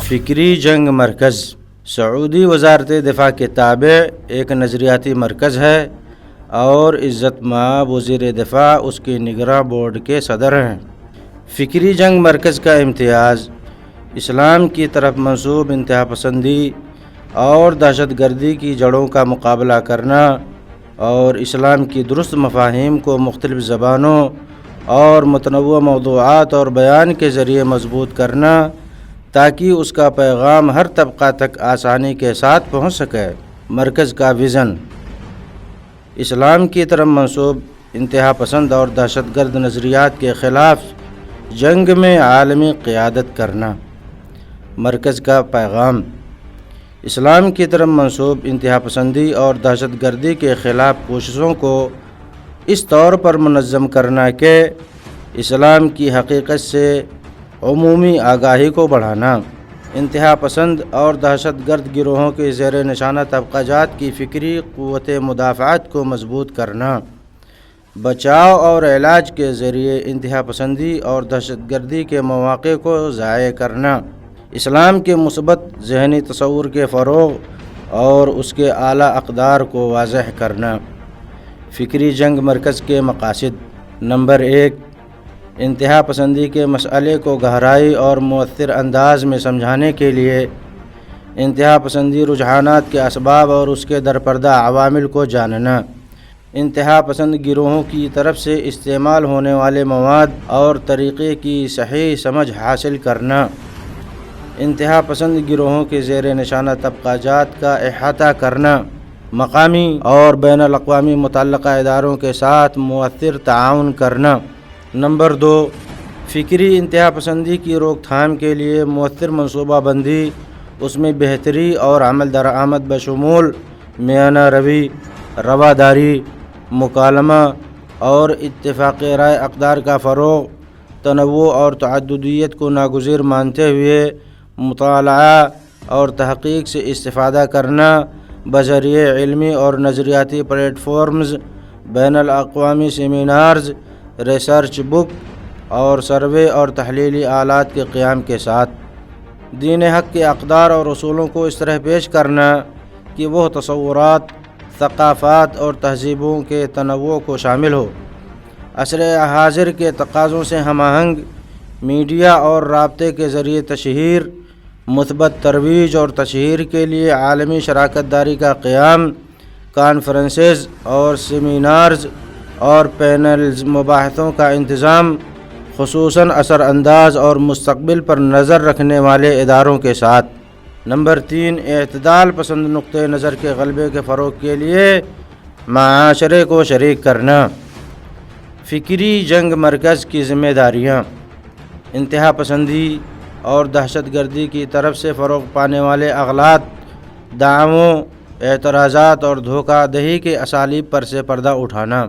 فکری جنگ مرکز سعودی وزارت دفاع کے تابع ایک نظریاتی مرکز ہے اور عزت مآب وزیر دفاع اس کے نگراں بورڈ کے صدر ہیں۔ فکری جنگ مرکز کا امتیاز اسلام کی طرف منسوب انتہا پسندی اور دہشت گردی کی جڑوں کا مقابلہ کرنا اور اسلام کی درست مفاہیم کو مختلف زبانوں اور متنوع موضوعات اور بیان کے ذریعے مضبوط کرنا تاکہ اس کا پیغام ہر طبقہ تک آسانی کے ساتھ پہنچ سکے۔ مرکز کا ویژن اسلام کی طرف منسوب انتہا پسند اور دہشت گرد نظریات کے خلاف جنگ میں عالمی قیادت کرنا۔ مرکز کا پیغام اسلام کی طرف منسوب انتہا پسندی اور دہشت گردی کے خلاف کوششوں کو اس طور پر منظم کرنا کہ اسلام کی حقیقت سے عمومی آگاہی کو بڑھانا، انتہا پسند اور دہشت گرد گروہوں کے زیر نشانہ طبقہ جات کی فکری قوت مدافعت کو مضبوط کرنا، بچاؤ اور علاج کے ذریعے انتہا پسندی اور دہشت گردی کے مواقع کو ضائع کرنا، اسلام کے مثبت ذہنی تصور کے فروغ اور اس کے اعلیٰ اقدار کو واضح کرنا۔ فکری جنگ مرکز کے مقاصد: نمبر 1، انتہا پسندی کے مسئلے کو گہرائی اور مؤثر انداز میں سمجھانے کے لیے انتہا پسندی رجحانات کے اسباب اور اس کے درپردہ عوامل کو جاننا، انتہا پسند گروہوں کی طرف سے استعمال ہونے والے مواد اور طریقے کی صحیح سمجھ حاصل کرنا، انتہا پسند گروہوں کے زیر نشانہ طبقہ جات کا احاطہ کرنا، مقامی اور بین الاقوامی متعلقہ اداروں کے ساتھ مؤثر تعاون کرنا۔ نمبر 2، فکری انتہا پسندی کی روک تھام کے لیے مؤثر منصوبہ بندی، اس میں بہتری اور عمل درآمد بشمول میانہ روی، رواداری، مکالمہ اور اتفاق رائے اقدار کا فروغ، تنوع اور تعددیت کو ناگزیر مانتے ہوئے مطالعہ اور تحقیق سے استفادہ کرنا بذریعہ علمی اور نظریاتی پلیٹ فارمز، بین الاقوامی سیمینارز، ریسرچ بک اور سروے اور تحلیلی آلات کے قیام کے ساتھ دین حق کے اقدار اور اصولوں کو اس طرح پیش کرنا کہ وہ تصورات، ثقافات اور تہذیبوں کے تنوع کو شامل ہو، عصر حاضر کے تقاضوں سے ہم آہنگ، میڈیا اور رابطے کے ذریعے تشہیر، مثبت ترویج اور تشہیر کے لیے عالمی شراکت داری کا قیام، کانفرنسز اور سیمینارز اور پینلز مباحثوں کا انتظام، خصوصاً اثر انداز اور مستقبل پر نظر رکھنے والے اداروں کے ساتھ۔ نمبر 3، اعتدال پسند نقطۂ نظر کے غلبے کے فروغ کے لیے معاشرے کو شریک کرنا۔ فکری جنگ مرکز کی ذمہ داریاں: انتہا پسندی اور دہشت گردی کی طرف سے فروغ پانے والے اغلاط، دعووں، اعتراضات اور دھوکہ دہی کے اسالیب پر سے پردہ اٹھانا،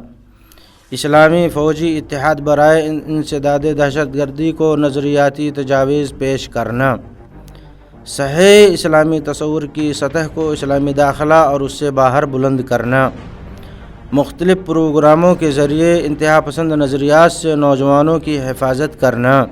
اسلامی فوجی اتحاد برائے انسداد دہشت گردی کو نظریاتی تجاویز پیش کرنا، صحیح اسلامی تصور کی سطح کو اسلامی داخلہ اور اس سے باہر بلند کرنا، مختلف پروگراموں کے ذریعے انتہا پسند نظریات سے نوجوانوں کی حفاظت کرنا،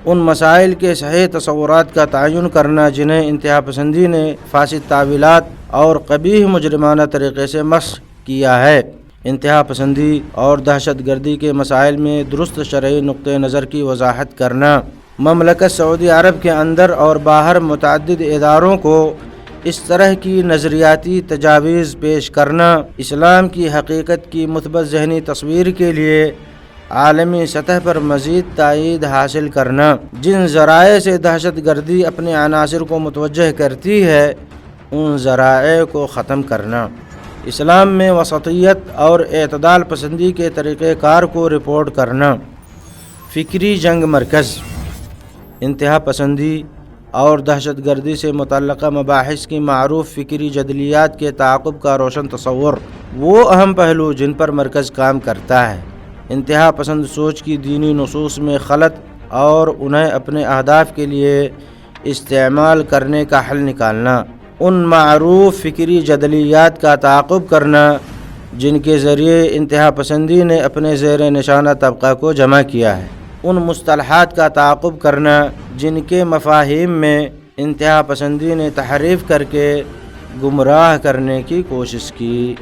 ان مسائل کے صحیح تصورات کا تعین کرنا جنہیں انتہا پسندی نے فاسد تعویلات اور قبیح مجرمانہ طریقے سے مسخ کیا ہے، انتہا پسندی اور دہشت گردی کے مسائل میں درست شرعی نقطۂ نظر کی وضاحت کرنا، مملکت سعودی عرب کے اندر اور باہر متعدد اداروں کو اس طرح کی نظریاتی تجاویز پیش کرنا، اسلام کی حقیقت کی مثبت ذہنی تصویر کے لیے عالمی سطح پر مزید تائید حاصل کرنا، جن ذرائع سے دہشت گردی اپنے عناصر کو متوجہ کرتی ہے ان ذرائع کو ختم کرنا، اسلام میں وسطیت اور اعتدال پسندی کے طریقہ کار کو رپورٹ کرنا۔ فکری جنگ مرکز انتہا پسندی اور دہشت گردی سے متعلقہ مباحث کی معروف فکری جدلیات کے تعاقب کا روشن تصور، وہ اہم پہلو جن پر مرکز کام کرتا ہے، انتہا پسند سوچ کی دینی نصوص میں خلط اور انہیں اپنے اہداف کے لیے استعمال کرنے کا حل نکالنا، ان معروف فکری جدلیات کا تعاقب کرنا جن کے ذریعے انتہا پسندی نے اپنے زیر نشانہ طبقہ کو جمع کیا ہے۔ ان مصطلحات کا تعاقب کرنا جن کے مفاہیم میں انتہا پسندی نے تحریف کر کے گمراہ کرنے کی کوشش کی۔